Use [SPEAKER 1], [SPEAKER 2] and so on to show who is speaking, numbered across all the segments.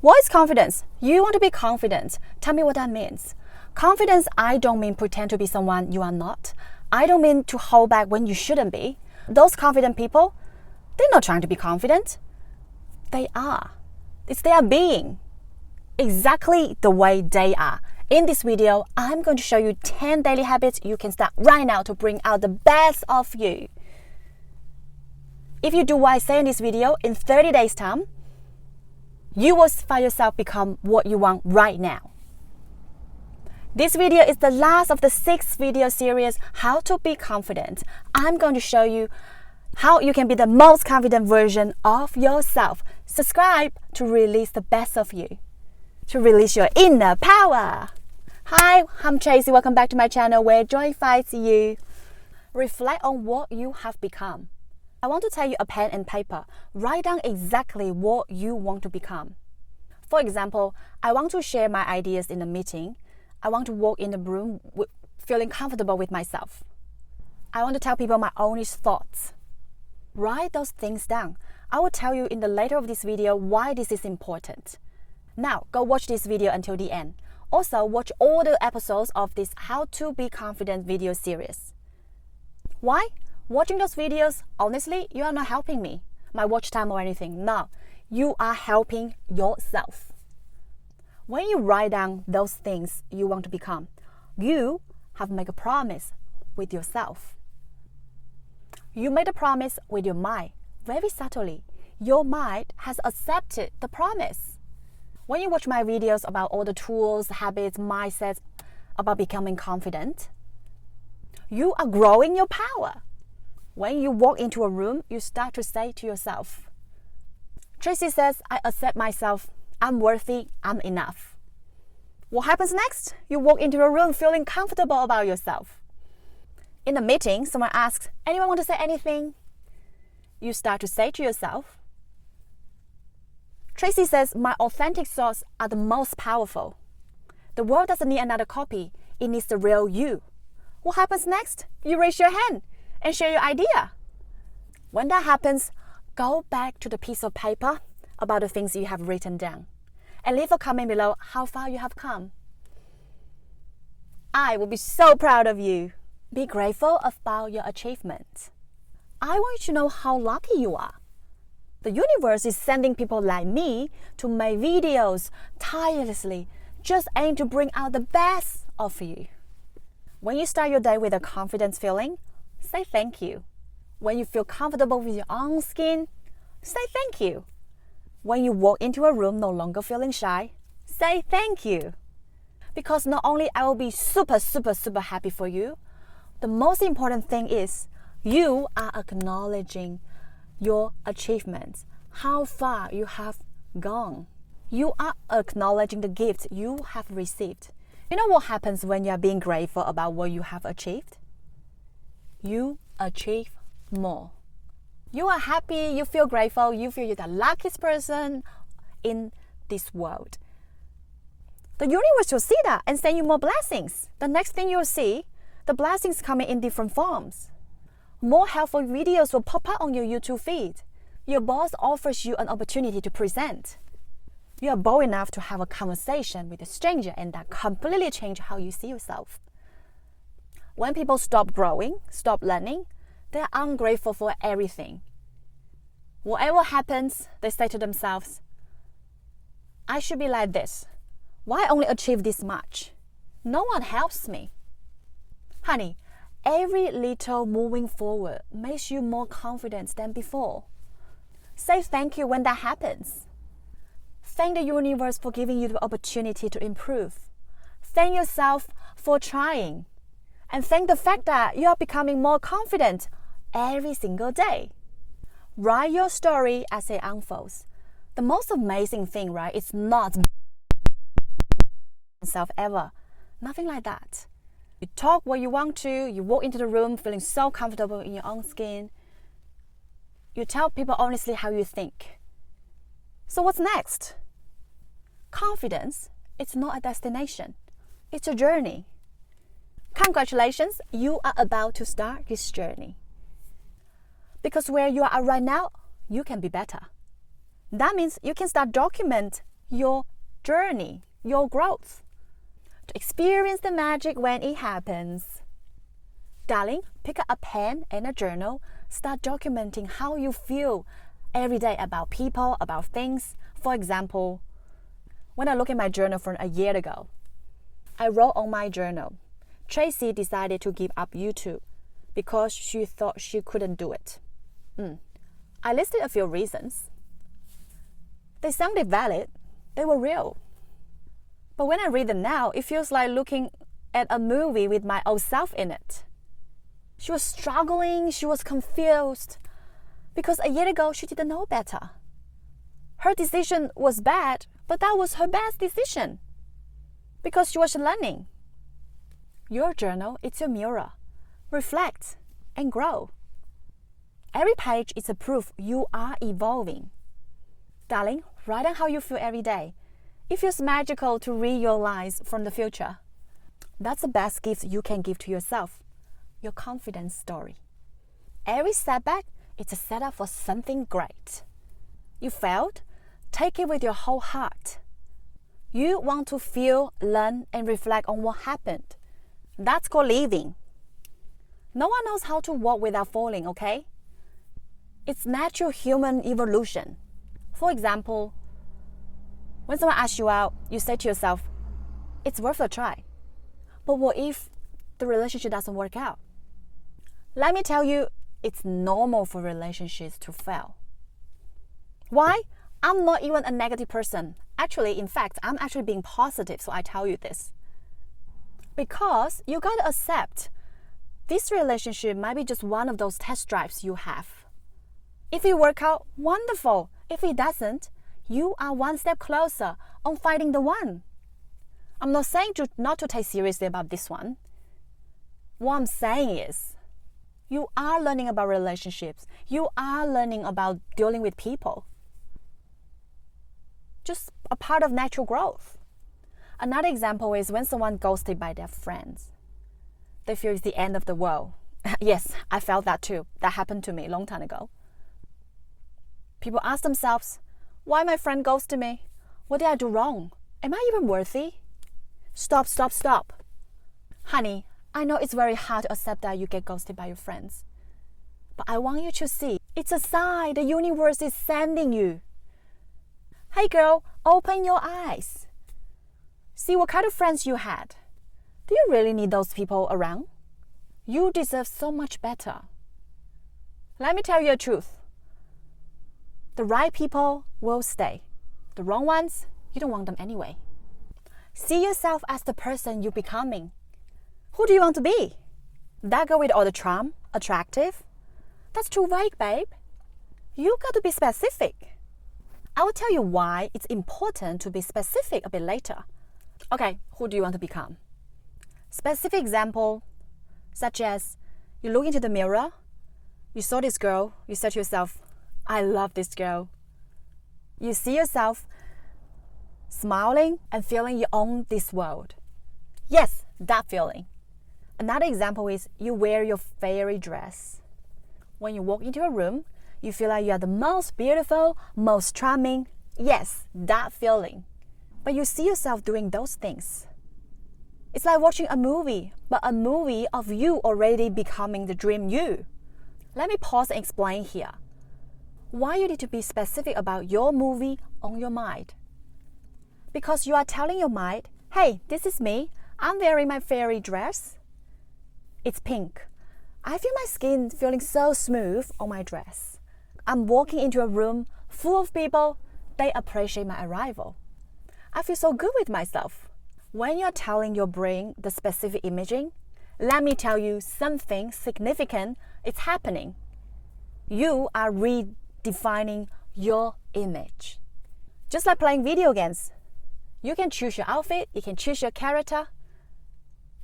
[SPEAKER 1] What is confidence? You want to be confident. Tell me what that means. Confidence, I don't mean pretend to be someone you are not. I don't mean to hold back when you shouldn't be. Those confident people, they're not trying to be confident. They are. It's their being. Exactly the way they are. In this video, I'm going to show you 10 daily habits you can start right now to bring out the best of you. If you do what I say in this video, in 30 days time, you will find yourself become what you want right now. This video is the last of the 6 video series, How to Be Confident. I'm going to show you how you can be the most confident version of yourself. Subscribe to release the best of you, to release your inner power. Hi, I'm Tracy. Welcome back to my channel where joy finds you. Reflect on what you have become. I want to tell you a pen and paper. Write down exactly what you want to become. For example, I want to share my ideas in a meeting. I want to walk in the room feeling comfortable with myself. I want to tell people my honest thoughts. Write those things down. I will tell you in the later of this video why this is important. Now, go watch this video until the end. Also, watch all the episodes of this How to Be Confident video series. Why? Watching those videos, honestly, you are not helping me, my watch time or anything. No, you are helping yourself. When you write down those things you want to become, you have made a promise with yourself. You made a promise with your mind, very subtly. Your mind has accepted the promise. When you watch my videos about all the tools, habits, mindsets about becoming confident, you are growing your power. When you walk into a room, you start to say to yourself, Tracy says, I accept myself, I'm worthy, I'm enough. What happens next? You walk into a room feeling comfortable about yourself. In a meeting, someone asks, anyone want to say anything? You start to say to yourself, Tracy says, my authentic thoughts are the most powerful. The world doesn't need another copy. It needs the real you. What happens next? You raise your hand and share your idea. When that happens, go back to the piece of paper about the things you have written down and leave a comment below how far you have come. I will be so proud of you. Be grateful about your achievements. I want you to know how lucky you are. The universe is sending people like me to make videos tirelessly, just aim to bring out the best of you. When you start your day with a confidence feeling, say thank you. When you feel comfortable with your own skin, say thank you. When you walk into a room no longer feeling shy, say thank you. Because not only I will be super happy for you, the most important thing is you are acknowledging your achievements, how far you have gone. You are acknowledging the gifts you have received. You know what happens when you are being grateful about what you have achieved? You achieve more. You are happy, you feel grateful, you feel you're the luckiest person in this world. The universe will see that and send you more blessings. The next thing you'll see, the blessings coming in different forms. More helpful videos will pop up on your YouTube feed. Your boss offers you an opportunity to present. You are bold enough to have a conversation with a stranger and that completely changes how you see yourself. When people stop growing, stop learning, they're ungrateful for everything. Whatever happens, they say to themselves, I should be like this. Why only achieve this much? No one helps me. Honey, every little moving forward makes you more confident than before. Say thank you when that happens. Thank the universe for giving you the opportunity to improve. Thank yourself for trying. And thank the fact that you are becoming more confident every single day. Write your story as it unfolds. The most amazing thing, right? It's not self ever. Nothing like that. You talk what you want to. You walk into the room feeling so comfortable in your own skin. You tell people honestly how you think. So what's next? Confidence, it's not a destination. It's a journey. Congratulations, you are about to start this journey. Because where you are right now, you can be better. That means you can start document your journey, your growth. To experience the magic when it happens. Darling, pick up a pen and a journal. Start documenting how you feel every day about people, about things. For example, when I look at my journal from a year ago, I wrote on my journal, Tracy decided to give up YouTube because she thought she couldn't do it. I listed a few reasons. They sounded valid. They were real. But when I read them now, it feels like looking at a movie with my old self in it. She was struggling, she was confused, because a year ago she didn't know better. Her decision was bad, but that was her best decision, because she was learning. Your journal is your mirror. Reflect and grow. Every page is a proof you are evolving. Darling, write down how you feel every day. It feels magical to read your lines from the future. That's the best gift you can give to yourself. Your confidence story. Every setback is a setup for something great. You failed? Take it with your whole heart. You want to feel, learn, and reflect on what happened. That's called living. No one knows how to walk without falling, okay? It's natural human evolution. For example, when someone asks you out, you say to yourself, it's worth a try. But what if the relationship doesn't work out? Let me tell you, it's normal for relationships to fail. Why? I'm not even a negative person. Actually, in fact, I'm actually being positive, so I tell you this. Because you gotta accept this relationship might be just one of those test drives you have. If it works out, wonderful. If it doesn't, you are one step closer on finding the one. I'm not saying not to take seriously about this one. What I'm saying is, you are learning about relationships. You are learning about dealing with people. Just a part of natural growth. Another example is when someone ghosted by their friends. They feel it's the end of the world. Yes, I felt that too. That happened to me a long time ago. People ask themselves, why my friend ghosted me? What did I do wrong? Am I even worthy? Stop. Honey, I know it's very hard to accept that you get ghosted by your friends. But I want you to see, it's a sign the universe is sending you. Hey girl, open your eyes. See what kind of friends you had. Do you really need those people around? You deserve so much better. Let me tell you the truth. The right people will stay. The wrong ones, you don't want them anyway. See yourself as the person you're becoming. Who do you want to be? That girl with all the charm, attractive? That's too vague, babe. You got to be specific. I will tell you why it's important to be specific a bit later. Okay, who do you want to become? Specific example, such as you look into the mirror, you saw this girl, you said to yourself, I love this girl. You see yourself smiling and feeling you own this world. Yes, that feeling. Another example is you wear your favorite dress. When you walk into a room, you feel like you are the most beautiful, most charming. Yes, that feeling. But you see yourself doing those things. It's like watching a movie, but a movie of you already becoming the dream you. Let me pause and explain here. Why you need to be specific about your movie on your mind. Because you are telling your mind, hey, this is me. I'm wearing my fairy dress. It's pink. I feel my skin feeling so smooth on my dress. I'm walking into a room full of people. They appreciate my arrival. I feel so good with myself. When you're telling your brain the specific imaging, let me tell you something significant is happening. You are redefining your image. Just like playing video games. You can choose your outfit, you can choose your character.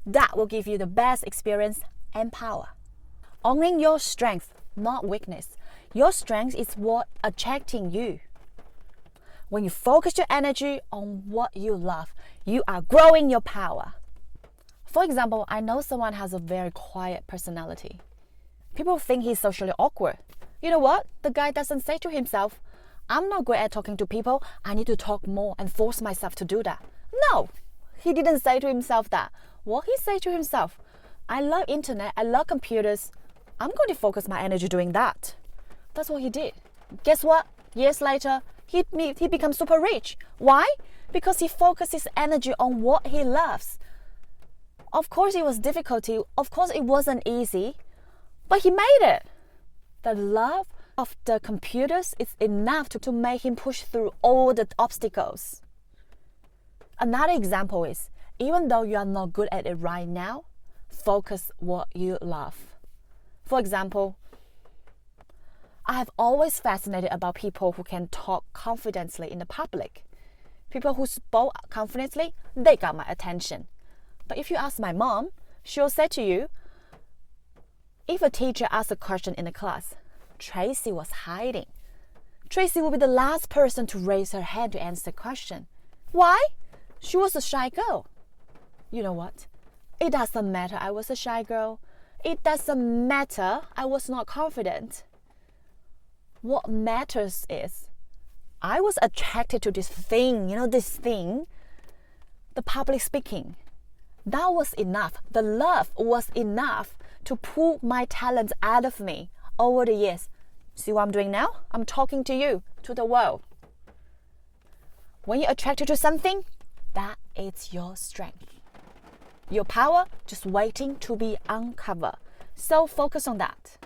[SPEAKER 1] That will give you the best experience and power. Owning your strength, not weakness. Your strength is what attracting you. When you focus your energy on what you love, you are growing your power. For example, I know someone has a very quiet personality. People think he's socially awkward. You know what? The guy doesn't say to himself, I'm not good at talking to people. I need to talk more and force myself to do that. No, he didn't say to himself that. What he said to himself, I love internet, I love computers. I'm going to focus my energy doing that. That's what he did. Guess what? Years later, he becomes super rich. Why? Because he focused his energy on what he loves. Of course it was difficulty. Of course it wasn't easy. But he made it. The love of the computers is enough to make him push through all the obstacles. Another example is, even though you are not good at it right now, focus what you love. For example, I have always fascinated about people who can talk confidently in the public. People who spoke confidently, they got my attention. But if you ask my mom, she'll say to you, if a teacher asks a question in the class, Tracy was hiding. Tracy will be the last person to raise her hand to answer the question. Why? She was a shy girl. You know what? It doesn't matter I was a shy girl. It doesn't matter I was not confident. What matters is I was attracted to this thing, the public speaking. That was enough. The love was enough to pull my talents out of me over the years. See what I'm doing now? I'm talking to you, to the world. When you're attracted to something, that is your strength. Your power just waiting to be uncovered. So focus on that.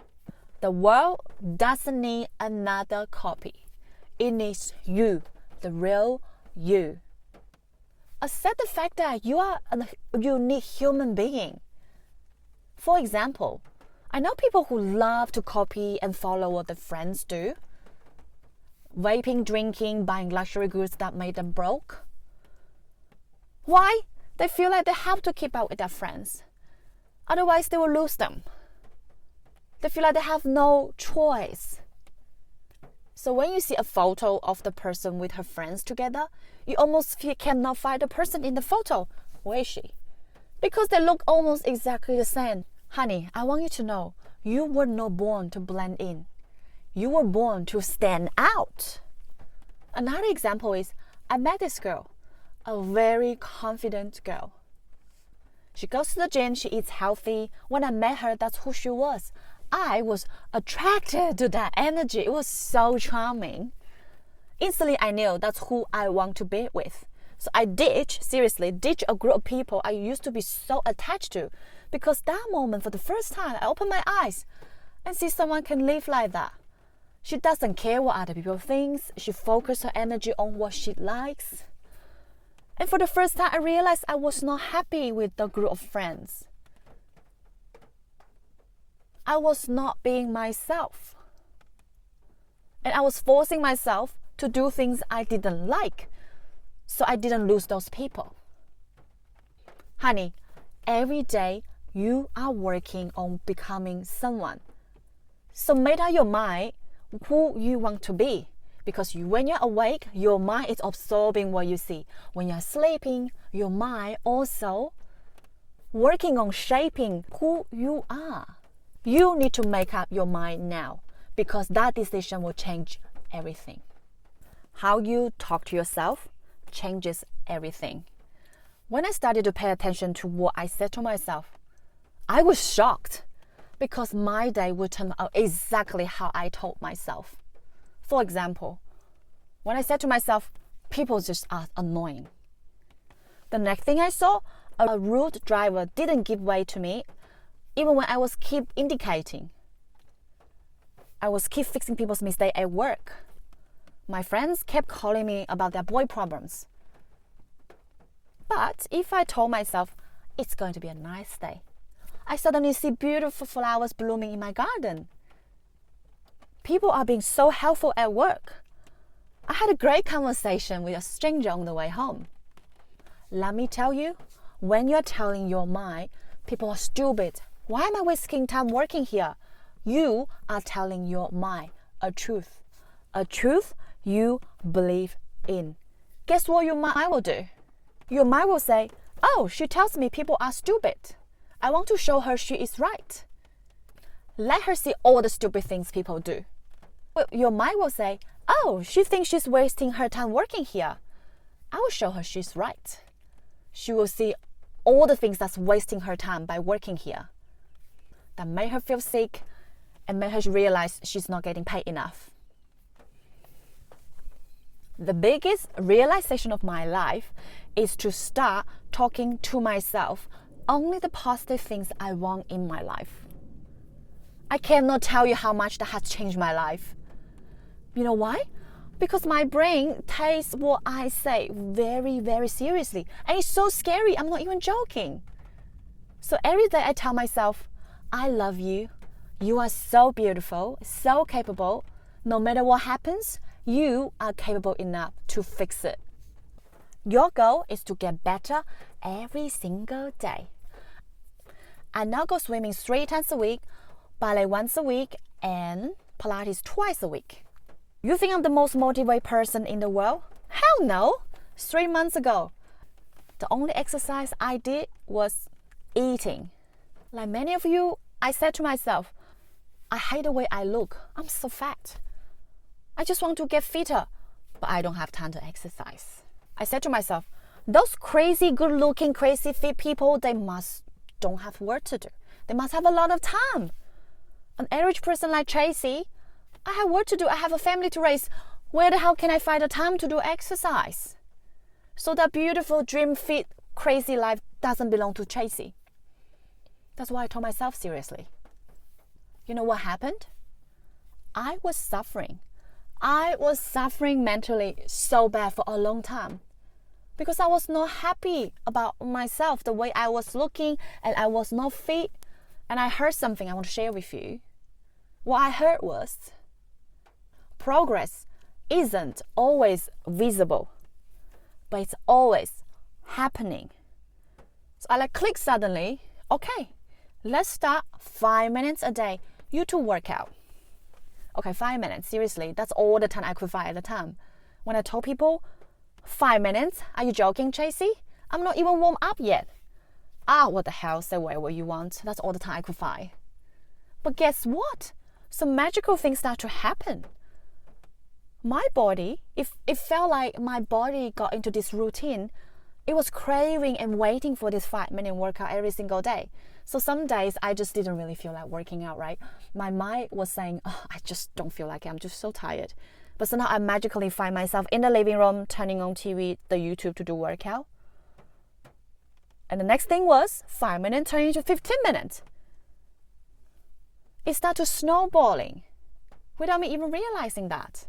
[SPEAKER 1] The world doesn't need another copy. It needs you, the real you. Accept the fact that you are a unique human being. For example, I know people who love to copy and follow what their friends do. Vaping, drinking, buying luxury goods that made them broke. Why? They feel like they have to keep up with their friends. Otherwise, they will lose them. They feel like they have no choice. So when you see a photo of the person with her friends together, you almost cannot find the person in the photo. Where is she? Because they look almost exactly the same. Honey, I want you to know, you were not born to blend in. You were born to stand out. Another example is, I met this girl, a very confident girl. She goes to the gym, she eats healthy. When I met her, that's who she was. I was attracted to that energy. It was so charming. Instantly, I knew that's who I want to be with. So I ditch a group of people I used to be so attached to. Because that moment, for the first time, I opened my eyes and see someone can live like that. She doesn't care what other people think. She focuses her energy on what she likes. And for the first time, I realized I was not happy with the group of friends. I was not being myself. And I was forcing myself to do things I didn't like. So I didn't lose those people. Honey, every day you are working on becoming someone. So make up your mind who you want to be. Because when you're awake, your mind is absorbing what you see. When you're sleeping, your mind also working on shaping who you are. You need to make up your mind now, because that decision will change everything. How you talk to yourself changes everything. When I started to pay attention to what I said to myself, I was shocked because my day would turn out exactly how I told myself. For example, when I said to myself, people just are annoying. The next thing I saw, a rude driver didn't give way to me even when I was keep indicating. I was keep fixing people's mistakes at work. My friends kept calling me about their boy problems. But if I told myself, it's going to be a nice day, I suddenly see beautiful flowers blooming in my garden. People are being so helpful at work. I had a great conversation with a stranger on the way home. Let me tell you, when you're telling your mind, people are stupid. Why am I wasting time working here? You are telling your mind a truth. A truth you believe in. Guess what your mind will do? Your mind will say, oh, she tells me people are stupid. I want to show her she is right. Let her see all the stupid things people do. Your mind will say, Oh, she thinks she's wasting her time working here. I will show her she's right. She will see all the things that's wasting her time by working here. That made her feel sick and made her realize she's not getting paid enough. The biggest realization of my life is to start talking to myself only the positive things I want in my life. I cannot tell you how much that has changed my life. You know why? Because my brain takes what I say very, very seriously. And it's so scary, I'm not even joking. So every day I tell myself, I love you. You are so beautiful, so capable. No matter what happens, you are capable enough to fix it. Your goal is to get better every single day. I now go swimming 3 times a week, ballet once a week, and Pilates twice a week. You think I'm the most motivated person in the world? Hell no! 3 months ago, the only exercise I did was eating. Like many of you, I said to myself, I hate the way I look. I'm so fat. I just want to get fitter, but I don't have time to exercise. I said to myself, those crazy good-looking, crazy fit people, don't have work to do. They must have a lot of time. An average person like Tracy, I have work to do. I have a family to raise. Where the hell can I find the time to do exercise? So that beautiful, dream fit, crazy life doesn't belong to Tracy. That's why I told myself seriously. You know what happened? I was suffering. I was suffering mentally so bad for a long time because I was not happy about myself, the way I was looking, and I was not fit. And I heard something I want to share with you. What I heard was, progress isn't always visible, but it's always happening. So I click suddenly, okay, let's start 5 minutes a day, YouTube workout. Okay, 5 minutes, seriously, that's all the time I could find at the time. When I told people, 5 minutes, are you joking, Tracy? I'm not even warm up yet. What the hell, say whatever you want. That's all the time I could find. But guess what? Some magical things start to happen. My body, it felt like my body got into this routine. It was craving and waiting for this 5-minute workout every single day. So some days I just didn't really feel like working out, right? My mind was saying, I just don't feel like it. I'm just so tired. But somehow I magically find myself in the living room, turning on TV, the YouTube to do workout. And the next thing was 5 minutes turning into 15 minutes. It started snowballing without me even realizing that.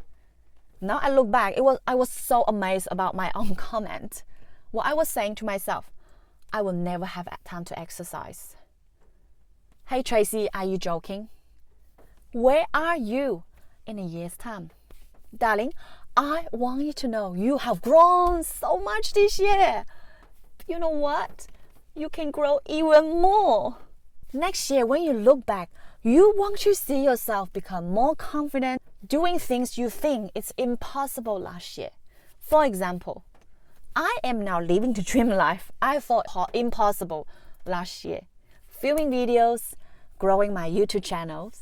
[SPEAKER 1] Now I look back, I was so amazed about my own comment. What I was saying to myself, I will never have time to exercise. Hey Tracy, are you joking? Where are you in a year's time? Darling, I want you to know you have grown so much this year. You know what? You can grow even more. Next year, when you look back, you want to see yourself become more confident doing things you think it's impossible last year. For example, I am now living the dream life I thought impossible last year. Filming videos, growing my YouTube channels.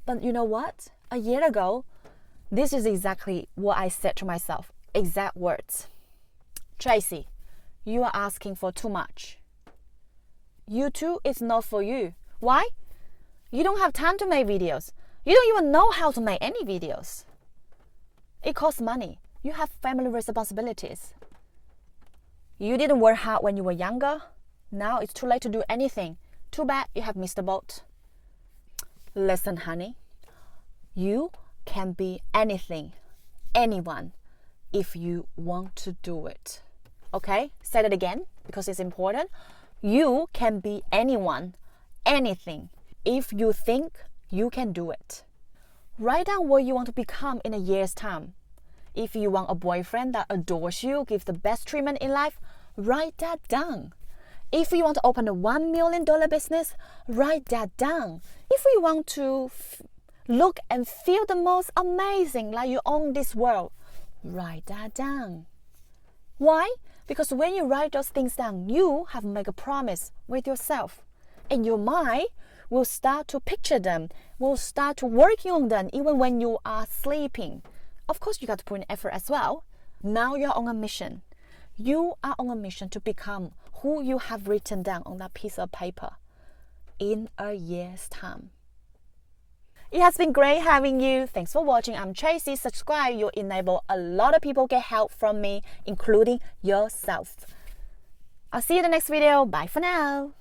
[SPEAKER 1] But you know what? A year ago, this is exactly what I said to myself. Exact words. Tracy, you are asking for too much. YouTube is not for you. Why? You don't have time to make videos. You don't even know how to make any videos. It costs money. You have family responsibilities. You didn't work hard when you were younger. Now it's too late to do anything. Too bad you have missed the boat. Listen, honey. You can be anything, anyone, if you want to do it. Okay? Say that again because it's important. You can be anyone, anything, if you think you can do it. Write down what you want to become in a year's time. If you want a boyfriend that adores you, gives the best treatment in life, write that down. If you want to open a $1 million business, write that down. If you want to look and feel the most amazing, like you own this world, write that down. Why? Because when you write those things down, you have made a promise with yourself. And your mind will start to picture them, will start to working on them even when you are sleeping. Of course, you got to put in effort as well. Now you're on a mission. You are on a mission to become who you have written down on that piece of paper in a year's time. It has been great having you. Thanks for watching. I'm Tracy. Subscribe. You'll enable a lot of people get help from me, including yourself. I'll see you in the next video. Bye for now.